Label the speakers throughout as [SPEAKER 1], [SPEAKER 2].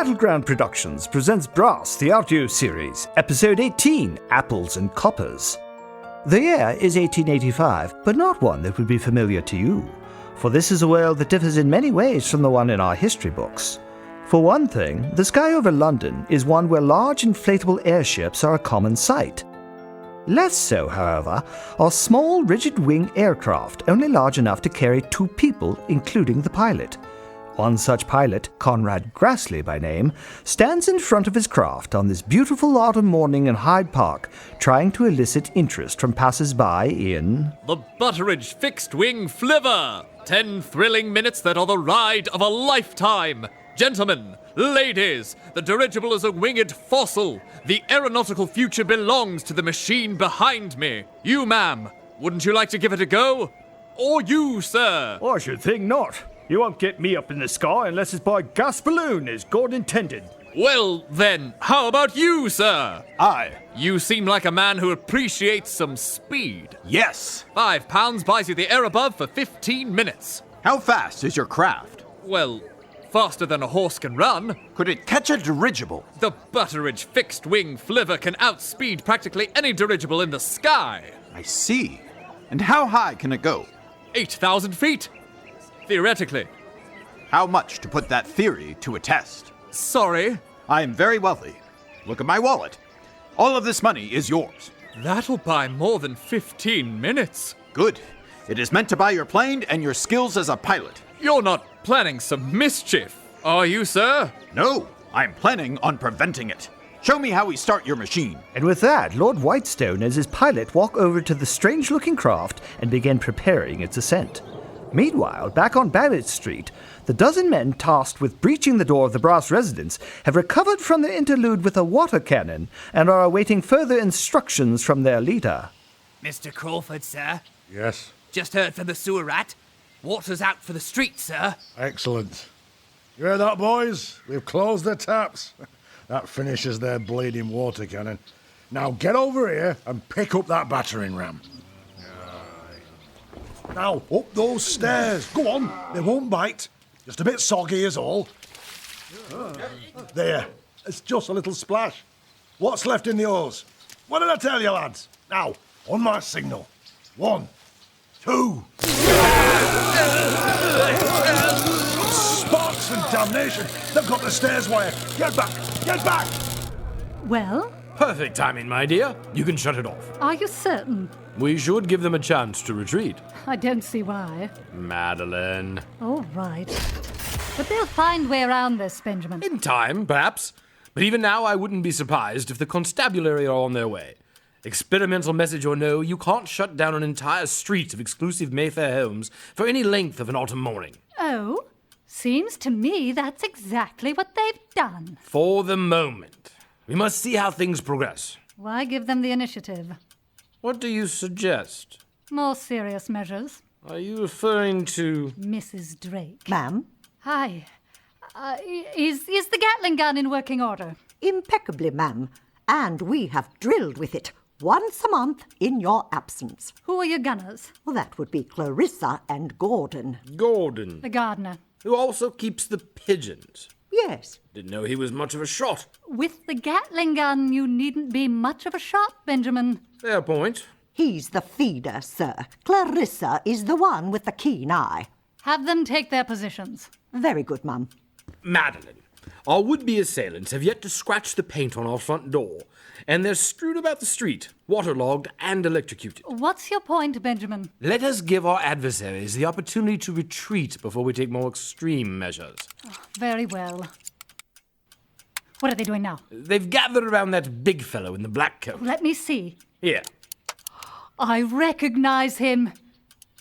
[SPEAKER 1] Battleground Productions presents Brass, the audio series, Episode 18, Apples and Coppers. The year is 1885, but not one that would be familiar to you, for this is a world that differs in many ways from the one in our history books. For one thing, the sky over London is one where large inflatable airships are a common sight. Less so, however, are small rigid-wing aircraft only large enough to carry 2 people, including the pilot. One such pilot, Conrad Grassley by name, stands in front of his craft on this beautiful autumn morning in Hyde Park, trying to elicit interest from passers-by in
[SPEAKER 2] the Butteridge Fixed-Wing Flivver! 10 thrilling minutes that are the ride of a lifetime! Gentlemen, ladies, the dirigible is a winged fossil. The aeronautical future belongs to the machine behind me. You, ma'am, wouldn't you like to give it a go? Or you, sir?
[SPEAKER 1] I should think not. You won't get me up in the sky unless it's by gas balloon, as God intended.
[SPEAKER 2] Well, then, how about you, sir?
[SPEAKER 3] Aye.
[SPEAKER 2] You seem like a man who appreciates some speed.
[SPEAKER 3] Yes.
[SPEAKER 2] £5 buys you the air above for 15 minutes.
[SPEAKER 3] How fast is your craft?
[SPEAKER 2] Well, faster than a horse can run.
[SPEAKER 3] Could it catch a dirigible?
[SPEAKER 2] The Butteridge Fixed-Wing Flivver can outspeed practically any dirigible in the sky.
[SPEAKER 3] I see. And how high can it go?
[SPEAKER 2] 8,000 feet. Theoretically.
[SPEAKER 3] How much to put that theory to a test?
[SPEAKER 2] Sorry?
[SPEAKER 3] I am very wealthy. Look at my wallet. All of this money is yours.
[SPEAKER 2] That'll buy more than 15 minutes.
[SPEAKER 3] Good. It is meant to buy your plane and your skills as a pilot.
[SPEAKER 2] You're not planning some mischief, are you, sir?
[SPEAKER 3] No, I'm planning on preventing it. Show me how we start your machine.
[SPEAKER 1] And with that, Lord Whitestone and his pilot walk over to the strange-looking craft and begin preparing its ascent. Meanwhile, back on Babbitt Street, the dozen men tasked with breaching the door of the Brass residence have recovered from their interlude with a water cannon and are awaiting further instructions from their leader.
[SPEAKER 4] Mr. Crawford, sir.
[SPEAKER 5] Yes?
[SPEAKER 4] Just heard from the sewer rat. Water's out for the street, sir.
[SPEAKER 5] Excellent. You hear that, boys? We've closed the taps. That finishes their bleeding water cannon. Now get over here and pick up that battering ram. Now, up those stairs. Go on, they won't bite. Just a bit soggy is all. There, it's just a little splash. What's left in the hose? What did I tell you, lads? Now, on my signal. 1, 2. Sparks and damnation! They've got the stairs wire. Get back! Get back!
[SPEAKER 6] Well?
[SPEAKER 7] Perfect timing, my dear. You can shut it off.
[SPEAKER 6] Are you certain?
[SPEAKER 7] We should give them a chance to retreat.
[SPEAKER 6] I don't see why.
[SPEAKER 7] Madeline.
[SPEAKER 6] All right. But they'll find way around this, Benjamin.
[SPEAKER 7] In time, perhaps. But even now, I wouldn't be surprised if the constabulary are on their way. Experimental message or no, you can't shut down an entire street of exclusive Mayfair homes for any length of an autumn morning.
[SPEAKER 6] Oh? Seems to me that's exactly what they've done.
[SPEAKER 7] For the moment. We must see how things progress.
[SPEAKER 6] Why give them the initiative?
[SPEAKER 7] What do you suggest?
[SPEAKER 6] More serious measures.
[SPEAKER 7] Are you referring to...
[SPEAKER 6] Mrs. Drake.
[SPEAKER 8] Ma'am?
[SPEAKER 6] Hi. Is the Gatling gun in working order?
[SPEAKER 8] Impeccably, ma'am. And we have drilled with it once a month in your absence.
[SPEAKER 6] Who are your gunners?
[SPEAKER 8] Well, that would be Clarissa and Gordon.
[SPEAKER 7] Gordon.
[SPEAKER 6] The gardener.
[SPEAKER 7] Who also keeps the pigeons.
[SPEAKER 8] Yes.
[SPEAKER 7] Didn't know he was much of a shot.
[SPEAKER 6] With the Gatling gun, you needn't be much of a shot, Benjamin.
[SPEAKER 7] Fair point.
[SPEAKER 8] He's the feeder, sir. Clarissa is the one with the keen eye.
[SPEAKER 6] Have them take their positions.
[SPEAKER 8] Very good, ma'am.
[SPEAKER 7] Madeline, our would-be assailants have yet to scratch the paint on our front door, and they're strewed about the street, waterlogged and electrocuted.
[SPEAKER 6] What's your point, Benjamin?
[SPEAKER 7] Let us give our adversaries the opportunity to retreat before we take more extreme measures.
[SPEAKER 6] Very well. What are they doing now?
[SPEAKER 7] They've gathered around that big fellow in the black coat.
[SPEAKER 6] Let me see.
[SPEAKER 7] Here.
[SPEAKER 6] I recognize him.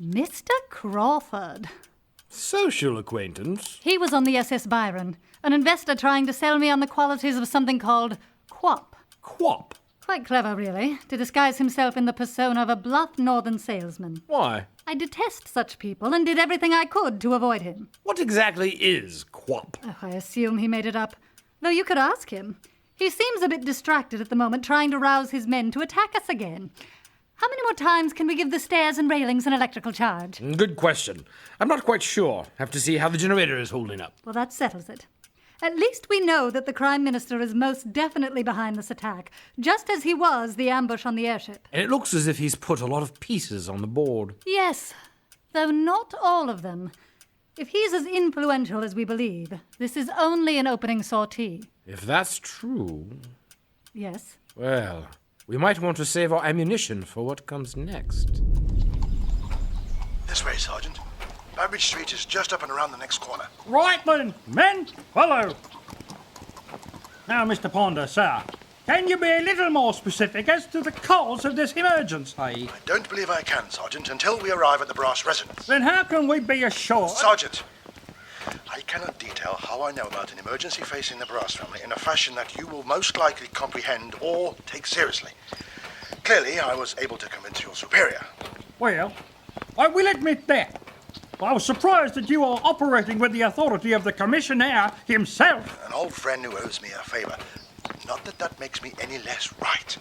[SPEAKER 6] Mr. Crawford.
[SPEAKER 7] Social acquaintance.
[SPEAKER 6] He was on the SS Byron, an investor trying to sell me on the qualities of something called quap.
[SPEAKER 7] Quap?
[SPEAKER 6] Quite clever, really, to disguise himself in the persona of a bluff northern salesman.
[SPEAKER 7] Why?
[SPEAKER 6] I detest such people and did everything I could to avoid him.
[SPEAKER 7] What exactly is quap?
[SPEAKER 6] Oh, I assume he made it up. Though you could ask him. He seems a bit distracted at the moment, trying to rouse his men to attack us again. How many more times can we give the stairs and railings an electrical charge?
[SPEAKER 7] Good question. I'm not quite sure. Have to see how the generator is holding up.
[SPEAKER 6] Well, that settles it. At least we know that the Prime Minister is most definitely behind this attack, just as he was the ambush on the airship.
[SPEAKER 7] And it looks as if he's put a lot of pieces on the board.
[SPEAKER 6] Yes, though not all of them. If he's as influential as we believe, this is only an opening sortie.
[SPEAKER 7] If that's true,
[SPEAKER 6] Yes.
[SPEAKER 7] well, we might want to save our ammunition for what comes next.
[SPEAKER 5] This way, Sergeant. Burbage Street is just up and around the next corner.
[SPEAKER 9] Right then, men, follow. Now, Mr. Ponder, sir, can you be a little more specific as to the cause of this emergency?
[SPEAKER 5] I don't believe I can, Sergeant, until we arrive at the brass residence.
[SPEAKER 9] Then how can we be assured?
[SPEAKER 5] Sergeant, I cannot detail how I know about an emergency facing the Brass family in a fashion that you will most likely comprehend or take seriously. Clearly, I was able to convince your superior.
[SPEAKER 9] Well, I will admit that. I was surprised that you are operating with the authority of the Commissioner himself.
[SPEAKER 5] An old friend who owes me a favour. Not that that makes me any less right.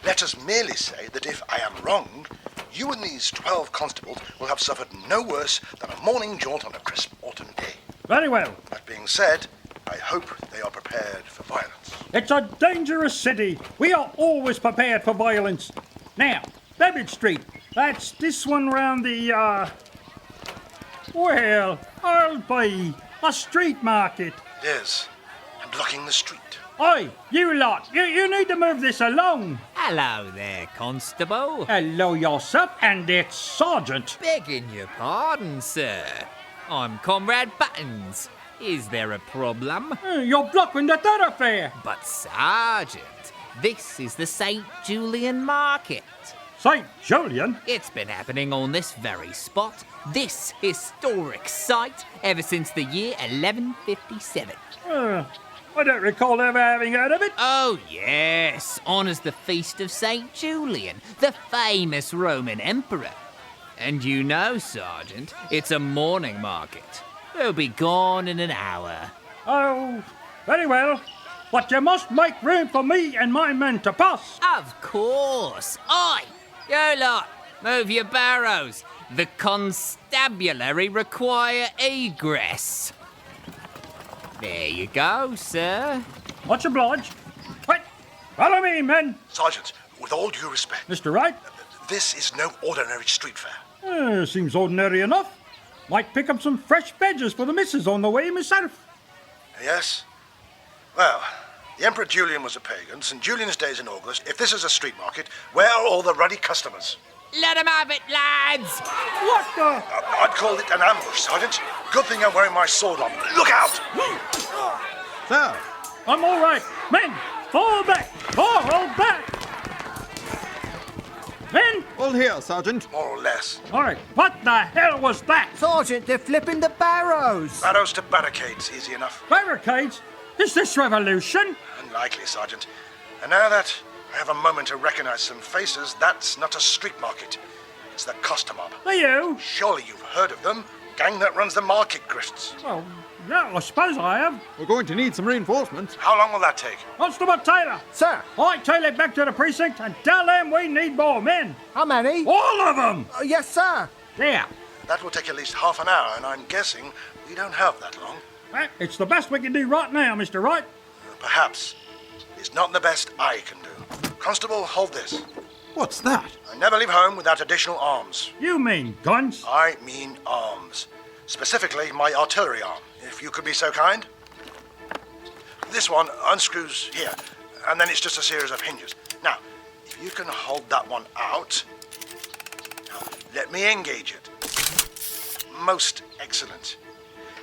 [SPEAKER 5] Let us merely say that if I am wrong, you and these 12 constables will have suffered no worse than a morning jaunt on a crisp autumn day.
[SPEAKER 9] Very well.
[SPEAKER 5] That being said, I hope they are prepared for violence.
[SPEAKER 9] It's a dangerous city. We are always prepared for violence. Now, Burbage Street. That's this one round the, well, I'll be a street market.
[SPEAKER 5] It is. And blocking the street.
[SPEAKER 9] Oi, you lot, you need to move this along.
[SPEAKER 4] Hello there, Constable.
[SPEAKER 9] Hello yourself, and it's Sergeant.
[SPEAKER 4] Begging your pardon, sir. I'm Conrad Buttons. Is there a problem?
[SPEAKER 9] You're blocking the thoroughfare.
[SPEAKER 4] But, Sergeant, this is the St. Julian Market.
[SPEAKER 9] St. Julian?
[SPEAKER 4] It's been happening on this very spot, this historic site, ever since the year 1157.
[SPEAKER 9] I don't recall ever having heard of it.
[SPEAKER 4] Oh, yes. Honours the feast of St. Julian, the famous Roman emperor. And you know, Sergeant, it's a morning market. They'll be gone in an hour.
[SPEAKER 9] Oh, very well. But you must make room for me and my men to pass.
[SPEAKER 4] Of course. Oi, you lot, move your barrows. The constabulary require egress. There you go, sir.
[SPEAKER 9] Much obliged. Right, follow me, men.
[SPEAKER 5] Sergeant, with all due respect,
[SPEAKER 9] Mr. Wright?
[SPEAKER 5] this is no ordinary street fair.
[SPEAKER 9] Seems ordinary enough. Might pick up some fresh veggies for the missus on the way myself.
[SPEAKER 5] Yes? Well, the Emperor Julian was a pagan. St. Julian's Day is in August. If this is a street market, where are all the ruddy customers?
[SPEAKER 4] Let 'em have it, lads!
[SPEAKER 9] What the?
[SPEAKER 5] I'd call it an ambush, Sergeant. Good thing I'm wearing my sword on. Look out!
[SPEAKER 3] Sir,
[SPEAKER 9] I'm all right. Men, fall back. Fall back. Men?
[SPEAKER 3] all here, Sergeant.
[SPEAKER 5] More or less.
[SPEAKER 9] All right, what the hell was that?
[SPEAKER 1] Sergeant, they're flipping the barrows.
[SPEAKER 5] Barrows to barricades, easy enough.
[SPEAKER 9] Barricades? Is this revolution?
[SPEAKER 5] Unlikely, Sergeant. And now that I have a moment to recognize some faces, that's not a street market. It's the Coster mob.
[SPEAKER 9] Are you?
[SPEAKER 5] Surely you've heard of them. Gang that runs the market grifts.
[SPEAKER 9] Well, yeah, I suppose I have.
[SPEAKER 3] We're going to need some reinforcements.
[SPEAKER 5] How long will that take?
[SPEAKER 9] Constable Taylor.
[SPEAKER 1] Sir,
[SPEAKER 9] I tail it back to the precinct and tell them we need more men.
[SPEAKER 1] how many?
[SPEAKER 9] All of them.
[SPEAKER 1] Yes, sir.
[SPEAKER 9] There.
[SPEAKER 5] That will take at least half an hour, and I'm guessing we don't have that long.
[SPEAKER 9] It's the best we can do right now, Mr. Wright.
[SPEAKER 5] Perhaps. It's not the best I can do. Constable, hold this.
[SPEAKER 3] What's that?
[SPEAKER 5] I never leave home without additional arms.
[SPEAKER 9] You mean guns?
[SPEAKER 5] I mean arms. Specifically, my artillery arm, if you could be so kind. This one unscrews here, and then it's just a series of hinges. Now, if you can hold that one out, now, let me engage it. Most excellent.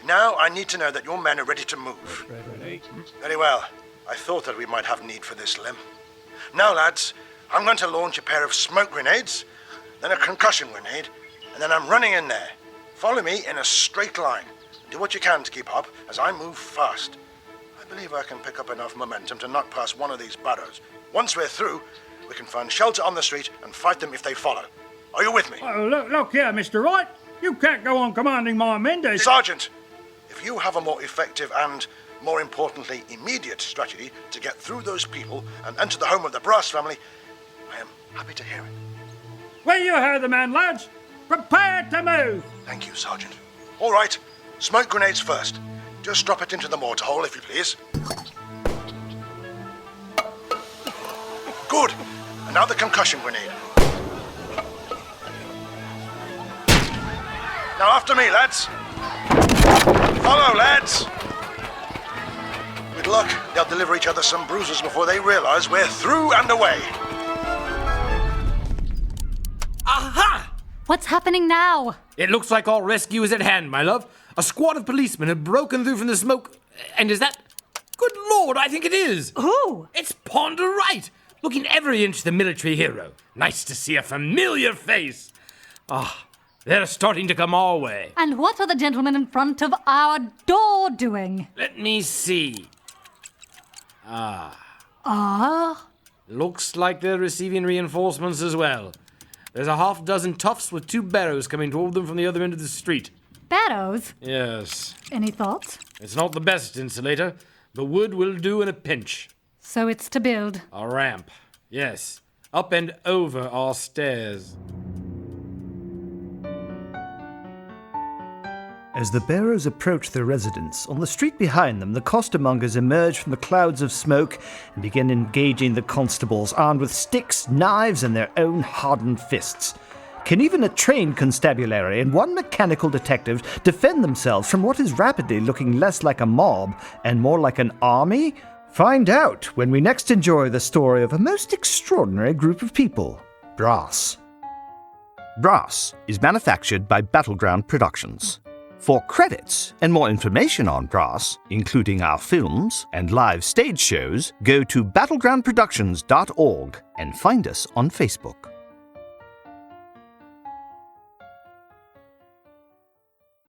[SPEAKER 5] Now I need to know that your men are ready to move. Very well. I thought that we might have need for this limb. Now, lads, I'm going to launch a pair of smoke grenades, then a concussion grenade, and then I'm running in there. Follow me in a straight line. Do what you can to keep up as I move fast. I believe I can pick up enough momentum to knock past one of these barrows. Once we're through, we can find shelter on the street and fight them if they follow. Are you with me?
[SPEAKER 9] Oh, look here, Mr. Wright. You can't go on commanding my men to...
[SPEAKER 5] Sergeant, if you have a more effective and, more importantly, immediate strategy to get through those people and enter the home of the Brass family, I am happy to hear it.
[SPEAKER 9] Well, you heard the man, lads. Prepare to move.
[SPEAKER 5] Thank you, Sergeant. All right, smoke grenades first. Just drop it into the mortar hole, if you please. Good. And now the concussion grenade. Now after me, lads. Follow, lads. With luck, they'll deliver each other some bruises before they realise we're through and away.
[SPEAKER 7] Aha!
[SPEAKER 6] What's happening now?
[SPEAKER 7] It looks like our rescue is at hand, my love. A squad of policemen have broken through from the smoke. And is that... Good Lord, I think it is.
[SPEAKER 6] Who?
[SPEAKER 7] It's Ponder Wright, looking every inch the military hero. Nice to see a familiar face. They're starting to come our way.
[SPEAKER 6] And what are the gentlemen in front of our door doing?
[SPEAKER 7] Let me see. Looks like they're receiving reinforcements as well. There's a half dozen toughs with 2 barrows coming toward them from the other end of the street.
[SPEAKER 6] Barrows?
[SPEAKER 7] Yes.
[SPEAKER 6] Any thoughts?
[SPEAKER 7] It's not the best insulator, but wood will do in a pinch.
[SPEAKER 6] So it's to build.
[SPEAKER 7] A ramp. Yes. Up and over our stairs.
[SPEAKER 1] As the bearers approach their residence, on the street behind them, the costermongers emerge from the clouds of smoke and begin engaging the constables, armed with sticks, knives, and their own hardened fists. Can even a trained constabulary and one mechanical detective defend themselves from what is rapidly looking less like a mob and more like an army? Find out when we next enjoy the story of a most extraordinary group of people, Brass. Brass is manufactured by Battleground Productions. For credits and more information on Brass, including our films and live stage shows, go to battlegroundproductions.org and find us on Facebook.